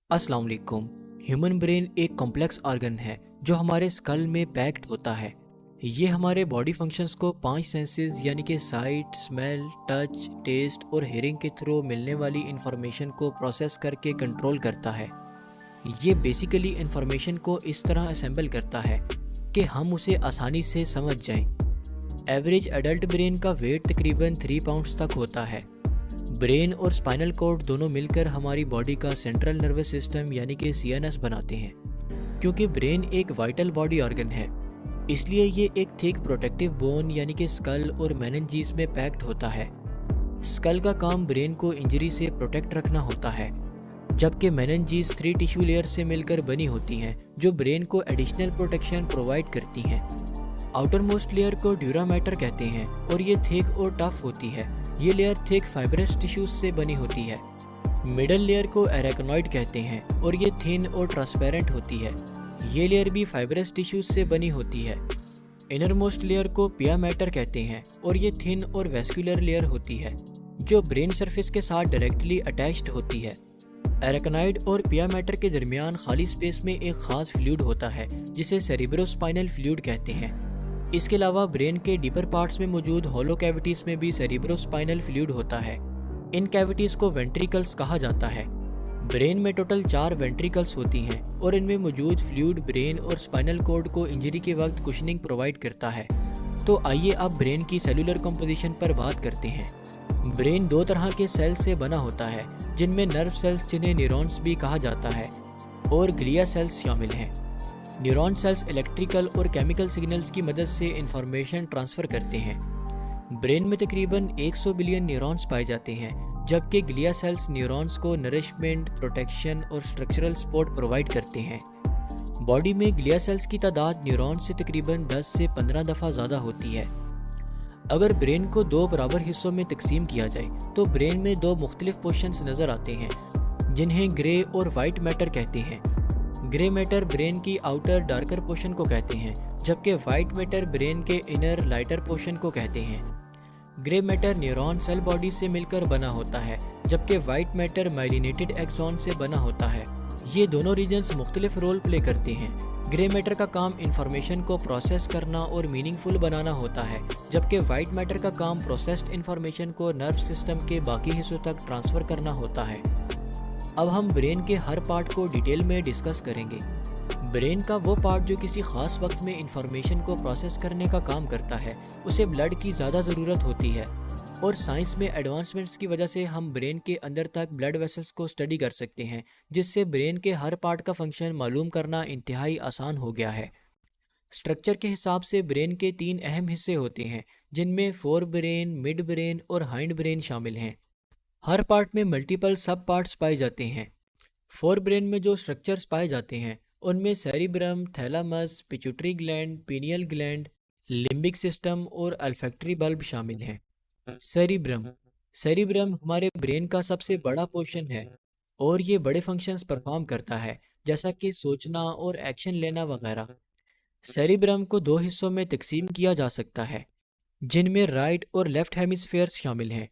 अस्सलाम वालेकुम। Human brain एक कॉम्प्लेक्स ऑर्गन है जो हमारे स्कल में पैक्ड होता है। ये हमारे बॉडी फंक्शंस को 5 सेंसेस यानी कि साइट, स्मेल, टच, टेस्ट और हेयरिंग के थ्रू मिलने वाली इंफॉर्मेशन को प्रोसेस करके कंट्रोल करता है। ये बेसिकली इंफॉर्मेशन को इस तरह असेंबल करता है कि हम उसे आसानी से समझ जाएं। एवरेज एडल्ट ब्रेन का वेट तकरीबन 3 पाउंड्स तक होता है। ब्रेन और स्पाइनल कॉर्ड दोनों मिलकर हमारी बॉडी का सेंट्रल नर्वस सिस्टम यानी कि सीएनएस बनाते हैं। क्योंकि ब्रेन एक वाइटल बॉडी ऑर्गन है, इसलिए ये एक थिक प्रोटेक्टिव बोन यानी कि स्कल और मेनिंजेस में पैक्ड होता है। स्कल का काम ब्रेन को इंजरी से प्रोटेक्ट रखना होता है, जबकि मेनिंजेस 3 टिश्यू लेयर से मिलकर बनी होती हैं जो ब्रेन को एडिशनल प्रोटेक्शन प्रोवाइड करती हैं। आउटर मोस्ट लेयर को ड्यूरा मैटर कहते हैं और ये थिक और टफ होती है। ये लेयर थिक फाइब्रस टिश्यूज से बनी होती है। मिडल लेयर को एराकनॉइड कहते हैं और ये थिन और ट्रांसपेरेंट होती है। ये लेयर भी फाइब्रस टिश्यूज से बनी होती है। इनर मोस्ट लेयर को पिया मैटर कहते हैं और ये थिन और वेस्कुलर लेयर होती है जो ब्रेन सरफेस के साथ डायरेक्टली अटैच्ड होती है। एराकनॉइड और पिया मैटर के दरमियान खाली स्पेस में एक खास फ्लूइड होता है जिसे सेरिब्रोस्पाइनल फ्लूइड कहते हैं। इसके अलावा ब्रेन के डीपर पार्ट्स में मौजूद होलो कैविटीज में भी सेरिब्रोस्पाइनल फ्लूइड होता है। इन कैविटीज को वेंट्रिकल्स कहा जाता है। ब्रेन में टोटल 4 वेंट्रिकल्स होती हैं और इनमें मौजूद फ्लूइड ब्रेन और स्पाइनल कॉर्ड को इंजरी के वक्त कुशनिंग प्रोवाइड करता है। तो आइए अब ब्रेन की सेलुलर कंपोजिशन पर बात करते हैं। ब्रेन 2 तरह के सेल्स से बना होता है, जिनमें नर्व सेल्स जिन्हें न्यूरॉन्स भी कहा जाता है और ग्लिया सेल्स शामिल हैं। न्यूरॉन सेल्स इलेक्ट्रिकल और केमिकल सिग्नल्स की मदद से इंफॉर्मेशन ट्रांसफ़र करते हैं। ब्रेन में तकरीबन 100 बिलियन न्यूरॉन्स पाए जाते हैं, जबकि ग्लिया सेल्स न्यूरॉन्स को नरिशमेंट, प्रोटेक्शन और स्ट्रक्चरल सपोर्ट प्रोवाइड करते हैं। बॉडी में ग्लिया सेल्स की तादाद न्यूरॉन से तकरीबन 10 से 15 दफ़ा ज़्यादा होती है। अगर ब्रेन को 2 बराबर हिस्सों में तकसीम किया जाए तो ब्रेन में 2 मुख्तलिफ पोर्शंस नज़र आते हैं, जिन्हें ग्रे और वाइट मैटर कहते हैं। ग्रे मैटर ब्रेन की आउटर डार्कर पोर्शन को कहते हैं, जबकि वाइट मैटर ब्रेन के इनर लाइटर पोर्शन को कहते हैं। Grey matter neuron cell body से मिलकर बना होता है, जबकि वाइट मैटर माइलिनेटेड एक्सॉन से बना होता है। ये दोनों रीजन्स मुख्तलिफ रोल प्ले करते हैं। ग्रे मैटर का काम इंफॉर्मेशन को प्रोसेस करना और मीनिंगफुल बनाना होता है, जबकि वाइट मैटर का काम प्रोसेस्ड इंफॉर्मेशन को नर्व सिस्टम के बाकी हिस्सों तक ट्रांसफ़र करना होता है। अब हम ब्रेन के हर पार्ट को डिटेल में डिस्कस करेंगे। ब्रेन का वो पार्ट जो किसी खास वक्त में इंफॉर्मेशन को प्रोसेस करने का काम करता है, उसे ब्लड की ज़्यादा ज़रूरत होती है, और साइंस में एडवांसमेंट्स की वजह से हम ब्रेन के अंदर तक ब्लड वेसल्स को स्टडी कर सकते हैं, जिससे ब्रेन के हर पार्ट का फंक्शन मालूम करना इंतहाई आसान हो गया है। स्ट्रक्चर के हिसाब से ब्रेन के 3 अहम हिस्से होते हैं, जिनमें फोर ब्रेन, मिड ब्रेन और हाइंड ब्रेन शामिल हैं। हर पार्ट में मल्टीपल सब पार्ट्स पाए जाते हैं। फोर ब्रेन में जो स्ट्रक्चर्स पाए जाते हैं उनमें cerebrum, thalamus, pituitary gland, pineal gland, limbic system और अल्फैक्टरी बल्ब शामिल हैं। सेरिब्रम सेरिब्रम हमारे ब्रेन का सबसे बड़ा पोर्शन है और ये बड़े फंक्शंस परफॉर्म करता है, जैसा कि सोचना और एक्शन लेना वगैरह। सेरिब्रम को 2 हिस्सों में तकसीम किया जा सकता है, जिनमें राइट और लेफ्ट हेमिस्फेयर्स शामिल हैं।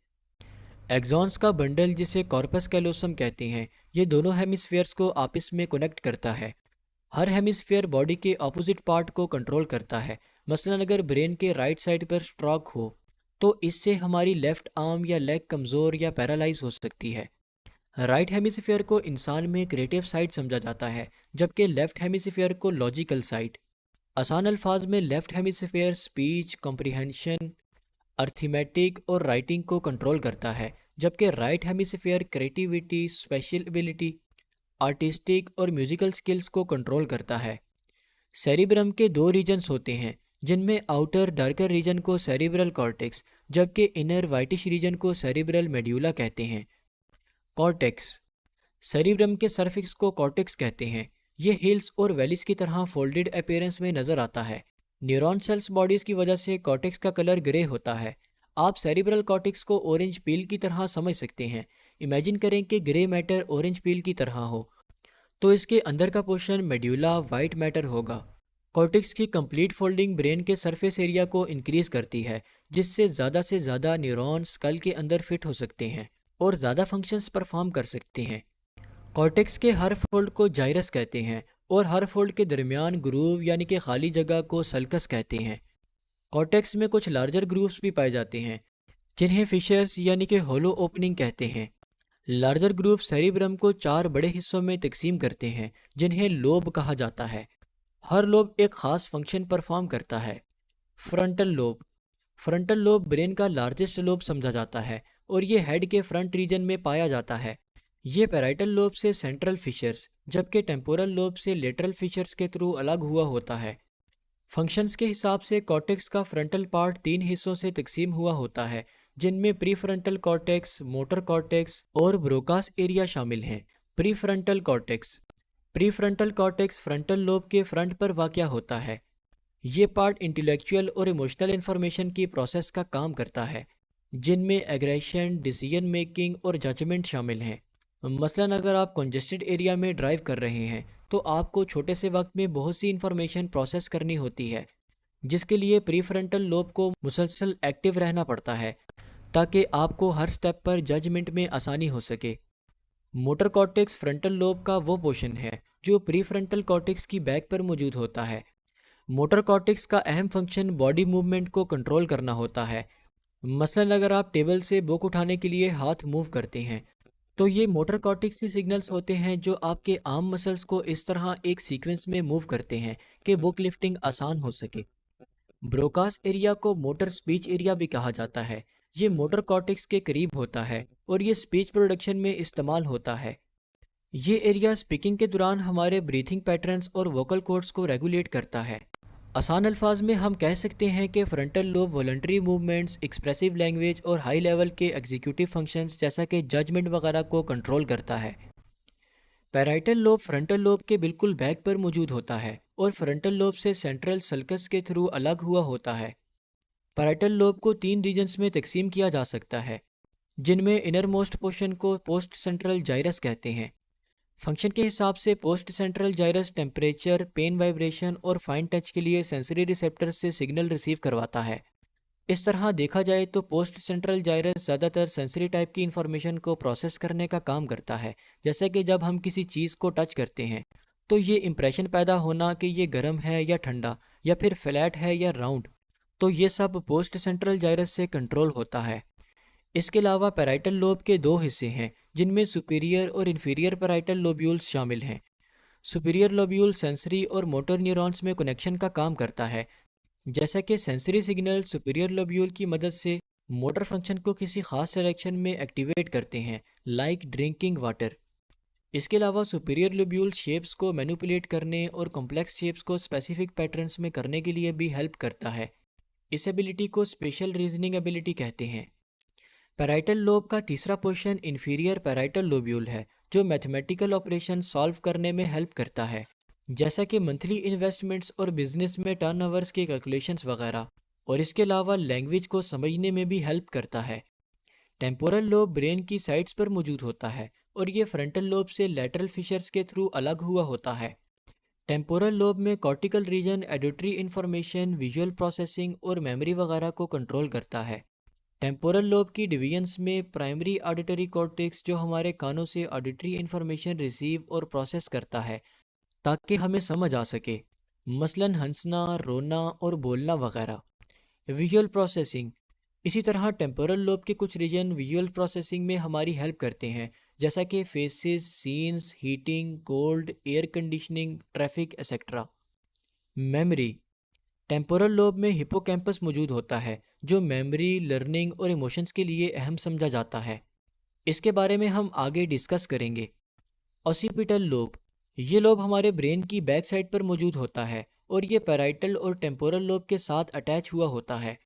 एक्सॉन्स का बंडल, जिसे कॉर्पस कैलोसम कहते हैं, ये दोनों हेमिस्फेयर्स को आपस में कनेक्ट करता है। हर हेमिस्फेयर बॉडी के ऑपोजिट पार्ट को कंट्रोल करता है। मसलन अगर ब्रेन के राइट साइड पर स्ट्रोक हो तो इससे हमारी लेफ्ट आर्म या लेग कमज़ोर या पैरालाइज हो सकती है। राइट हेमिस्फेयर को इंसान में क्रिएटिव साइड समझा जाता है, जबकि लेफ्ट हेमिस्फेयर को लॉजिकल साइड। आसान अल्फाज में left hemisphere speech, comprehension, arithmetic और राइटिंग को कंट्रोल करता है, जबकि right hemisphere creativity, special ability, artistic और म्यूजिकल स्किल्स को कंट्रोल करता है। सेरिब्रम के 2 रीजन्स होते हैं, जिनमें आउटर डार्कर रीजन को सेरिब्रल कॉर्टेक्स, जबकि इनर वाइटिश रीजन को सेरिब्रल मेड्यूला कहते हैं। कॉर्टेक्स सेरिब्रम के सरफेस को कॉर्टेक्स कहते हैं। ये हिल्स और वैलीज की तरह फोल्डेड अपीयरेंस में नजर आता है। न्यूरॉन सेल्स बॉडीज की वजह से कॉर्टेक्स का कलर ग्रे होता है। आप सेरिब्रल कॉर्टेक्स को ऑरेंज पील की तरह समझ सकते हैं। इमेजिन करें कि ग्रे मैटर ऑरेंज पील की तरह हो, तो इसके अंदर का पोर्शन मेड्यूला वाइट मैटर होगा। कॉर्टेक्स की कंप्लीट फोल्डिंग ब्रेन के सरफेस एरिया को इंक्रीज करती है, जिससे से ज़्यादा न्यूरॉन्स स्कल के अंदर फिट हो सकते हैं और ज़्यादा फंक्शंस परफॉर्म कर सकते हैं। कॉर्टेक्स के हर फोल्ड को जाइरस कहते हैं और हर फोल्ड के दरमियान ग्रूव यानी कि खाली जगह को सल्कस कहते हैं। कॉर्टेक्स में कुछ लार्जर ग्रूव्स भी पाए जाते हैं जिन्हें फिशर्स यानी कि होलो ओपनिंग कहते हैं। लार्जर ग्रूव सेरिब्रम को 4 बड़े हिस्सों में तकसीम करते हैं जिन्हें लोब कहा जाता है। हर लोब एक खास फंक्शन परफॉर्म करता है। Frontal lobe. Frontal lobe brain का लार्जेस्ट लोब समझा जाता है और ये हेड के फ्रंट रीजन में पाया जाता है। ये पैराइटल लोब से सेंट्रल फिशर्स जबकि टेम्पोरल लोब से लेटरल फिशर्स के थ्रू अलग हुआ होता है। फंक्शंस के हिसाब से कॉर्टेक्स का फ्रंटल पार्ट 3 हिस्सों से तकसीम हुआ होता है जिनमें प्रीफ्रंटल कॉर्टेक्स, मोटर कॉर्टेक्स और ब्रोकास एरिया शामिल हैं। Prefrontal cortex. Prefrontal cortex frontal lobe के फ्रंट पर वाक़या होता है। ये पार्ट इंटेलेक्चुअल और इमोशनल इंफॉर्मेशन की प्रोसेस का काम करता है जिनमें एग्रेशन, डिसीजन मेकिंग और जजमेंट शामिल हैं। मसलन अगर आप कंजेस्टेड एरिया में ड्राइव कर रहे हैं तो आपको छोटे से वक्त में बहुत सी इंफॉर्मेशन प्रोसेस करनी होती है जिसके लिए प्रीफ्रंटल लोब को मुसलसल एक्टिव रहना पड़ता है ताकि आपको हर स्टेप पर जजमेंट में आसानी हो सके। मोटर कॉर्टेक्स फ्रंटल लोब का वो पोर्शन है जो प्रीफ्रंटल कॉर्टेक्स की बैक पर मौजूद होता है। मोटर कॉर्टेक्स का अहम फंक्शन बॉडी मूवमेंट को कंट्रोल करना होता है। मसलन अगर आप टेबल से बुक उठाने के लिए हाथ मूव करते हैं तो ये मोटर कॉर्टेक्स के सिग्नल्स होते हैं जो आपके आर्म मसल्स को इस तरह एक सीक्वेंस में मूव करते हैं कि बुक लिफ्टिंग आसान हो सके। ब्रोकास एरिया को मोटर स्पीच एरिया भी कहा जाता है। ये मोटर कॉर्टेक्स के करीब होता है और ये स्पीच प्रोडक्शन में इस्तेमाल होता है। ये एरिया स्पीकिंग के दौरान हमारे ब्रीथिंग पैटर्न्स और वोकल कॉर्ड्स को रेगुलेट करता है। आसान अल्फाज में हम कह सकते हैं कि frontal lobe voluntary movements, expressive language और हाई लेवल के एग्जीक्यूटिव फंक्शंस जैसा कि जजमेंट वगैरह को कंट्रोल करता है। पैराइटल लोब फ्रंटल लोब के बिल्कुल बैक पर मौजूद होता है और फ्रंटल लोब से सेंट्रल सल्कस के थ्रू अलग हुआ होता है। पैराइटल लोब को 3 रीजन्स में तकसीम किया जा सकता है जिनमें इनर मोस्ट पोर्शन को पोस्ट सेंट्रल जाइरस कहते हैं। फंक्शन के हिसाब से post central gyrus temperature, pain, vibration और फाइन टच के लिए सेंसरी रिसेप्टर से सिग्नल रिसीव करवाता है। इस तरह देखा जाए तो पोस्ट सेंट्रल जाइरस ज़्यादातर सेंसरी टाइप की इंफॉर्मेशन को प्रोसेस करने का काम करता है, जैसे कि जब हम किसी चीज़ को टच करते हैं तो ये इंप्रेशन पैदा होना कि ये गर्म है या ठंडा या फिर फ्लैट है या राउंड, तो ये सब पोस्ट सेंट्रल जाइरस से कंट्रोल होता है। इसके अलावा पैराइटल लोब के 2 हिस्से हैं जिनमें सुपीरियर और इन्फीरियर पैराइटल लोब्यूल्स शामिल हैं। सुपीरियर लोब्यूल सेंसरी और मोटर न्यूरॉन्स में कनेक्शन का काम करता है, जैसा कि सेंसरी सिग्नल सुपीरियर लोब्यूल की मदद से मोटर फंक्शन को किसी खास डायरेक्शन में एक्टिवेट करते हैं, लाइक ड्रिंकिंग वाटर। इसके अलावा सुपीरियर लोब्यूल शेप्स को मैनिपुलेट करने और कॉम्प्लेक्स शेप्स को स्पेसिफिक पैटर्न्स में करने के लिए भी हेल्प करता है। इस एबिलिटी को स्पेशल रीजनिंग एबिलिटी कहते हैं। पैराइटल लोब का तीसरा पोर्शन इन्फीरियर पैराइटल लोब्यूल है जो मैथमेटिकल ऑपरेशन सॉल्व करने में हेल्प करता है, जैसा कि मंथली इन्वेस्टमेंट्स और बिजनेस में टर्नओवर्स के कैलकुलेशंस वगैरह, और इसके अलावा लैंग्वेज को समझने में भी हेल्प करता है। टेम्पोरल लोब ब्रेन की साइड्स पर मौजूद होता है और ये फ्रंटल लोब से लैटरल फिशर्स के थ्रू अलग हुआ होता है। टेम्पोरल लोब में cortical region auditory information, visual processing और मेमोरी वगैरह को कंट्रोल करता है। टेम्पोरल लोब की डिवीजन्स में प्राइमरी ऑडिटरी कॉर्टेक्स जो हमारे कानों से ऑडिटरी इंफॉर्मेशन रिसीव और प्रोसेस करता है ताकि हमें समझ आ सके, मसलन हंसना, रोना और बोलना वगैरह। Visual processing. इसी तरह टेम्पोरल लोब के कुछ रीजन विजुअल प्रोसेसिंग में हमारी हेल्प करते हैं, जैसा कि faces, scenes, heating, cold, air conditioning, traffic etcetera. Memory. Temporal lobe में हिप्पोकैम्पस मौजूद होता है जो मेमोरी, लर्निंग और इमोशंस के लिए अहम समझा जाता है। इसके बारे में हम आगे डिस्कस करेंगे। Occipital lobe. ये लोब हमारे ब्रेन की बैक साइड पर मौजूद होता है और ये पैराइटल और टेम्पोरल लोब के साथ अटैच हुआ होता है।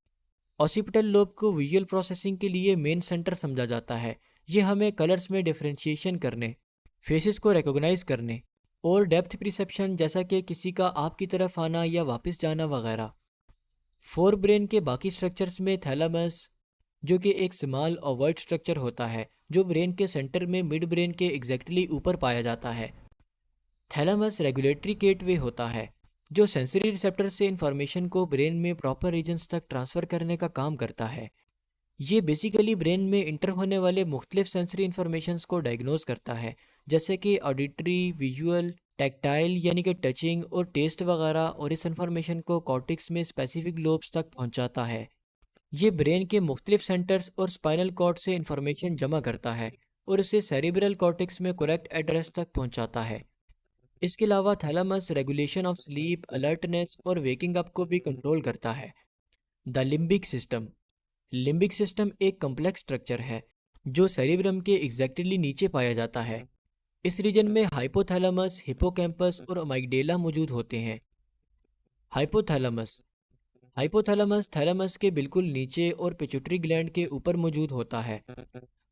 ऑसिपिटल लोब को विजुअल प्रोसेसिंग के लिए मेन सेंटर समझा जाता है। ये हमें कलर्स में डिफ्रेंशिएशन करने, फेसेस को रिकॉग्नाइज करने और डेप्थ परसेप्शन जैसा कि किसी का आपकी तरफ आना या वापस जाना वगैरह। फोर ब्रेन के बाकी स्ट्रक्चर्स में थैलेमस, जो कि एक स्मॉल ओवर्ट स्ट्रक्चर होता है जो ब्रेन के सेंटर में मिड ब्रेन के एग्जैक्टली ऊपर पाया जाता है। थैलेमस रेगुलेटरी गेटवे होता है जो सेंसरी रिसेप्टर से इंफॉर्मेशन को ब्रेन में प्रॉपर रीजन्स तक ट्रांसफ़र करने का काम करता है। ये बेसिकली ब्रेन में इंटर होने वाले मुख्तलिफ सेंसरी इंफॉर्मेशंस को डायग्नोज करता है, जैसे कि ऑडिटरी, विजुअल, टैक्टाइल यानी कि टचिंग और टेस्ट वगैरह, और इस इंफॉर्मेशन को कॉर्टेक्स में स्पेसिफिक लोब्स तक पहुंचाता है। ये ब्रेन के मुख्तलिफ सेंटर्स और स्पाइनल कॉर्ड से इंफॉर्मेशन जमा करता है और इसे सेरिब्रल कॉर्टेक्स में करेक्ट एड्रेस तक पहुंचाता है। इसके अलावा thalamus regulation of sleep, alertness और वेकिंग अप को भी कंट्रोल करता है। The limbic system. Limbic system एक कॉम्प्लेक्स स्ट्रक्चर है जो सेरिब्रम के एग्जैक्टली नीचे पाया जाता है। इस रीजन में हाइपोथैलेमस, हिपोकैम्पस और अमाइगडेला मौजूद होते हैं। हाइपोथैलेमस। हाइपोथैलेमस थैलेमस के बिल्कुल नीचे और पिट्यूटरी ग्लैंड के ऊपर मौजूद होता है।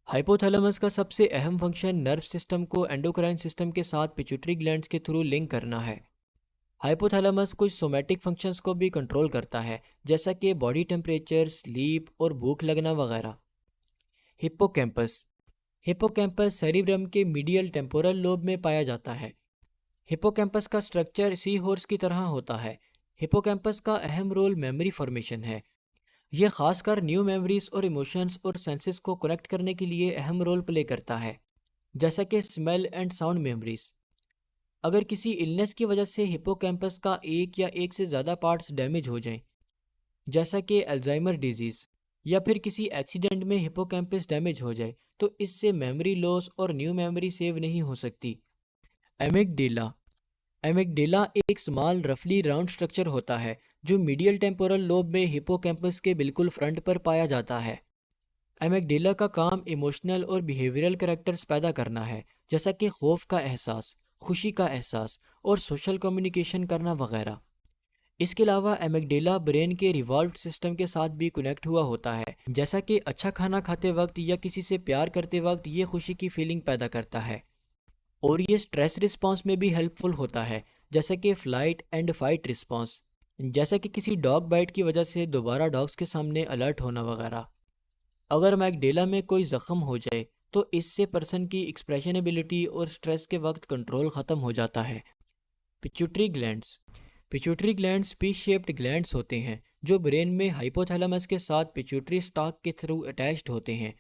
हाइपोथैलेमस का सबसे अहम फंक्शन नर्व सिस्टम को एंडोक्राइन सिस्टम के साथ पिट्यूटरी ग्लैंड्स के थ्रू लिंक करना है। हाइपोथैलेमस कुछ सोमैटिक फंक्शंस को भी कंट्रोल करता है, जैसा कि बॉडी टेम्परेचर, स्लीप और भूख लगना वगैरह। हिप्पोकैम्पस। हिप्पोकैम्पस सेरिब्रम के मीडियल टेम्पोरल लोब में पाया जाता है। हिप्पोकैम्पस का स्ट्रक्चर सी हॉर्स की तरह होता है। हिप्पोकैम्पस का अहम रोल मेमोरी फॉर्मेशन है। यह खासकर न्यू मेमोरीज और इमोशंस और सेंसेस को कनेक्ट करने के लिए अहम रोल प्ले करता है, जैसा कि स्मेल एंड साउंड मेमोरीज। अगर किसी इलनेस की वजह से हिप्पोकैम्पस का एक या एक से ज़्यादा पार्ट्स डैमेज हो जाएं, जैसा कि अल्जाइमर डिजीज़, या फिर किसी एक्सीडेंट में हिप्पोकैम्पस डैमेज हो जाए, तो इससे मेमोरी लॉस और न्यू मेमोरी सेव नहीं हो सकती। एमिगडेला। एमिगडेला एक स्मॉल रफली राउंड स्ट्रक्चर होता है जो मीडियल टेम्पोरल लोब में हिप्पोकैम्पस के बिल्कुल फ्रंट पर पाया जाता है। एमिगडेला का काम इमोशनल और बिहेवियरल कैरेक्टर्स पैदा करना है, जैसा कि खौफ का एहसास, खुशी का एहसास और सोशल कम्युनिकेशन करना वगैरह। इसके अलावा एमिगडेला ब्रेन के रिवॉल्व सिस्टम के साथ भी कनेक्ट हुआ होता है, जैसा कि अच्छा खाना खाते वक्त या किसी से प्यार करते वक्त ये खुशी की फीलिंग पैदा करता है। और ये स्ट्रेस रिस्पॉन्स में भी हेल्पफुल होता है, जैसे कि फ्लाइट एंड फाइट रिस्पॉन्स, जैसे कि किसी डॉग बाइट की वजह से दोबारा डॉग्स के सामने अलर्ट होना वगैरह। अगर मैगडेला में कोई ज़ख्म हो जाए तो इससे पर्सन की एक्सप्रेशनेबिलिटी और स्ट्रेस के वक्त कंट्रोल ख़त्म हो जाता है। Pituitary glands. Pituitary glands P shaped glands होते हैं जो ब्रेन में हाइपोथैलेमस के साथ पिट्यूटरी स्टॉक के थ्रू अटैच्ड होते हैं।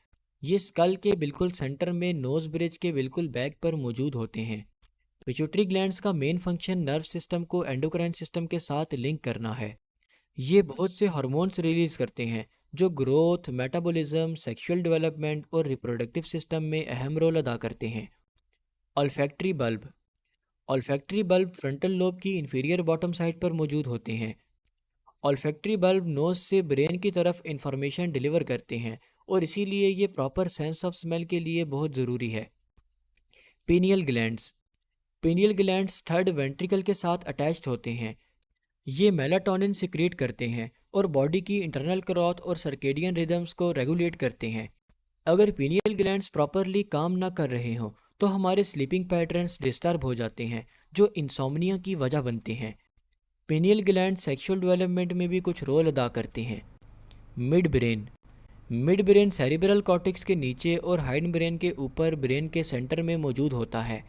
ये स्कल के बिल्कुल सेंटर में नोज ब्रिज के बिल्कुल बैक पर मौजूद होते हैं। पिट्यूटरी ग्लैंड्स का मेन फंक्शन नर्व सिस्टम को एंडोक्राइन सिस्टम के साथ लिंक करना है। ये बहुत से हार्मोन्स रिलीज करते हैं जो ग्रोथ, मेटाबॉलिज्म, सेक्सुअल डेवलपमेंट और रिप्रोडक्टिव सिस्टम में अहम रोल अदा करते हैं। Olfactory bulb. Olfactory bulb frontal lobe की इंफीरियर बॉटम साइड पर मौजूद होते हैं। ऑल्फैक्टरी बल्ब नोज से ब्रेन की तरफ इंफॉर्मेशन डिलीवर करते हैं और इसीलिए ये प्रॉपर सेंस ऑफ स्मेल के लिए बहुत ज़रूरी है। Pineal glands. Pineal glands third ventricle के साथ अटैच्ड होते हैं। ये मेलाटोनिन सिक्रीट करते हैं और बॉडी की इंटरनल ग्रोथ और सर्केडियन रिदम्स को रेगुलेट करते हैं। अगर पीनियल ग्लैंड्स प्रॉपरली काम ना कर रहे हों तो हमारे स्लीपिंग पैटर्न्स डिस्टर्ब हो जाते हैं, जो इंसोम्निया की वजह बनते हैं। पीनियल ग्लैंड सेक्सुअल डेवलपमेंट में भी कुछ रोल अदा करते हैं। Mid brain. Mid brain cerebral cortex के नीचे और हाइंड ब्रेन के ऊपर ब्रेन के सेंटर में मौजूद होता है।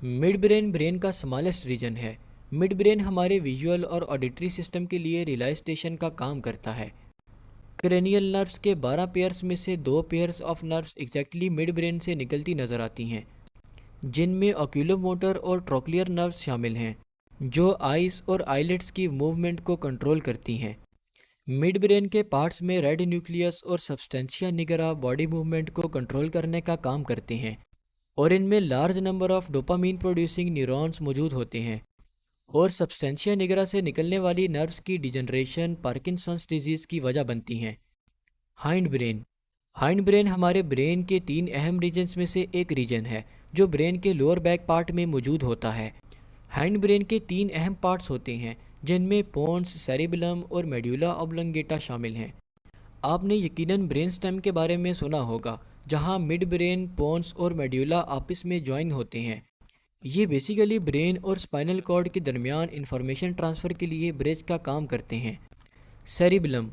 मिड ब्रेन ब्रेन का स्मॉलेस्ट रीजन है। मिड ब्रेन हमारे विजुअल और ऑडिटरी सिस्टम के लिए रिलाई स्टेशन का काम करता है। क्रेनियल नर्व्स के 12 पेयर्स में से 2 pairs of nerves exactly mid brain से निकलती नजर आती हैं, जिनमें ऑक्यूलोमोटर और ट्रोक्लियर नर्व्स शामिल हैं जो आइज और आईलिड्स की मूवमेंट को कंट्रोल करती हैं। मिड ब्रेन के पार्ट्स में रेड न्यूक्लियस और सब्सटेंशिया निगरा बॉडी मूवमेंट को कंट्रोल करने का काम करते हैं और इनमें large number of dopamine producing neurons मौजूद होते हैं। और सब्सटेंशिया निगरा से निकलने वाली नर्व्स की डिजनरेशन पार्किंसंस डिजीज़ की वजह बनती हैं। Hind brain. हाइंड ब्रेन हमारे ब्रेन के 3 अहम रीजन्स में से एक रीजन है जो ब्रेन के लोअर बैक पार्ट में मौजूद होता है। हाइंड ब्रेन के 3 अहम पार्ट्स होते हैं जिनमें पोन्स, सेरिबेलम और मेड्यूला ऑब्लोंगेटा शामिल हैं। आपने यकीनन ब्रेन स्टेम के बारे में सुना होगा, जहां मिड ब्रेन, पोन्स और मेड्यूला आपस में ज्वाइन होते हैं। ये बेसिकली ब्रेन और स्पाइनल कॉर्ड के दरमियान इंफॉर्मेशन ट्रांसफ़र के लिए ब्रिज का काम करते हैं। सेरिबेलम।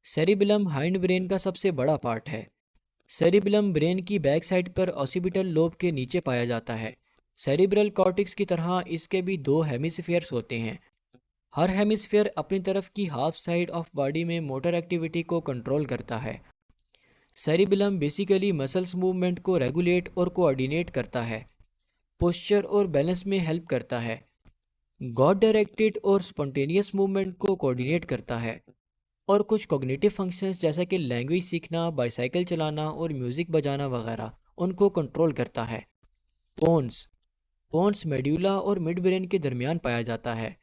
सेरिबेलम हाइंड ब्रेन का सबसे बड़ा पार्ट है। सेरिबेलम ब्रेन की बैक साइड पर ऑसिपिटल लोब के नीचे पाया जाता है। सेरिब्रल कॉर्टेक्स की तरह इसके भी 2 हेमिस्फीयर्स होते हैं। हर हेमिस्फीयर अपनी तरफ की हाफ साइड ऑफ बॉडी में मोटर एक्टिविटी को कंट्रोल करता है। सेरिबेलम बेसिकली मसल्स मूवमेंट को रेगुलेट और कोऑर्डिनेट करता है। पोस्चर और बैलेंस में हेल्प करता है। गॉड डायरेक्टेड और स्पॉन्टेनियस मूवमेंट को कोऑर्डिनेट करता है। और कुछ कॉग्निटिव फंक्शंस जैसा कि लैंग्वेज सीखना, बाइसाइकिल चलाना और म्यूज़िक बजाना वगैरह उनको कंट्रोल करता है। पोन्स पोन्स मेड्यूला और मिड ब्रेन के दरमियान पाया जाता है।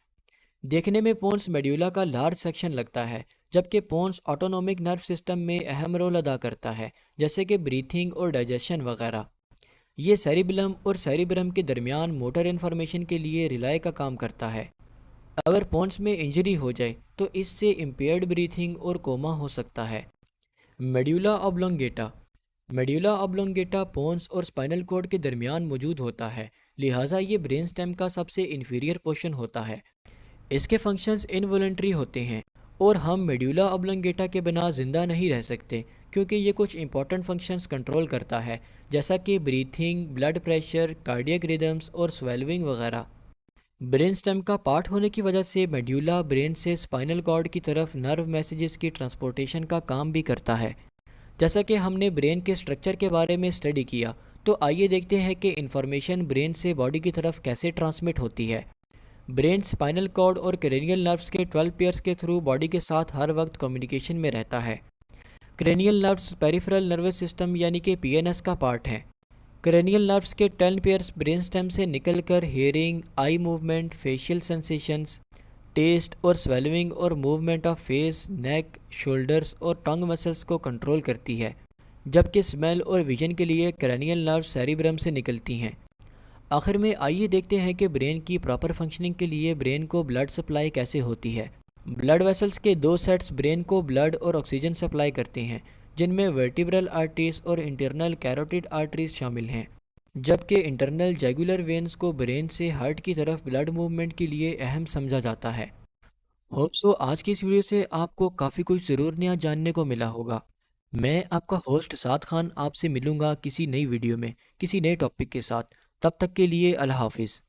देखने में पोन्स मेड्यूला का लार्ज सेक्शन लगता है, जबकि पोन्स ऑटोनोमिक नर्व सिस्टम में अहम रोल अदा करता है, जैसे कि ब्रीथिंग और डाइजेशन वगैरह। ये सेरिबेलम और सेरिब्रम के दरमियान मोटर इन्फॉर्मेशन के लिए रिलाय का काम करता है। अगर पोन्स में इंजरी हो जाए तो इससे इम्पेयर्ड ब्रीथिंग और कोमा हो सकता है। Medulla oblongata medulla oblongata pons और स्पाइनल कॉर्ड के दरमियान मौजूद होता है, लिहाजा ये ब्रेन स्टेम का सबसे इन्फीरियर पोर्शन होता है। इसके फंक्शंस इनवॉलंटरी होते हैं और हम मेड्यूला ऑब्लोंगेटा के बिना ज़िंदा नहीं रह सकते, क्योंकि ये कुछ इंपॉर्टेंट फंक्शंस कंट्रोल करता है, जैसा कि breathing, blood pressure, cardiac rhythms और स्वेलविंग वगैरह। ब्रेन स्टेम का पार्ट होने की वजह से मेड्यूला ब्रेन से स्पाइनल कॉर्ड की तरफ नर्व मैसेजेस की ट्रांसपोर्टेशन का काम भी करता है। जैसा कि हमने ब्रेन के स्ट्रक्चर के बारे में स्टडी किया, तो आइए देखते हैं कि इंफॉर्मेशन ब्रेन से बॉडी की तरफ कैसे ट्रांसमिट होती है। ब्रेन स्पाइनल कॉर्ड और क्रेनियल नर्व्स के 12 पेयर्स के थ्रू बॉडी के साथ हर वक्त कम्युनिकेशन में रहता है। Cranial nerves peripheral nervous system यानी कि पीएनएस का पार्ट हैं। क्रेनियल नर्व्स के 10 पेयर्स ब्रेन स्टेम से निकलकर hearing, eye movement, facial sensations, taste और स्वेलविंग और movement of face, neck, shoulders और टंग मसल्स को कंट्रोल करती है, जबकि स्मेल और विजन के लिए क्रेनियल नर्व्स सेरिब्रम से निकलती हैं। आखिर में आइए देखते हैं कि ब्रेन की प्रॉपर फंक्शनिंग के लिए ब्रेन को ब्लड सप्लाई कैसे होती है। ब्लड वेसल्स के दो सेट्स ब्रेन को ब्लड और ऑक्सीजन सप्लाई करते हैं, जिनमें वर्टिब्रल आर्टरीज और इंटरनल कैरोटिड आर्टरीज शामिल हैं, जबकि इंटरनल जैगुलर वेन्स को ब्रेन से हार्ट की तरफ ब्लड मूवमेंट के लिए अहम समझा जाता है। होप सो आज की इस वीडियो से आपको काफ़ी कुछ ज़रूर नया जानने को मिला होगा। मैं आपका होस्ट साद खान आपसे मिलूंगा किसी नई वीडियो में किसी नए टॉपिक के साथ। तब तक के लिए अल्लाह हाफिज़।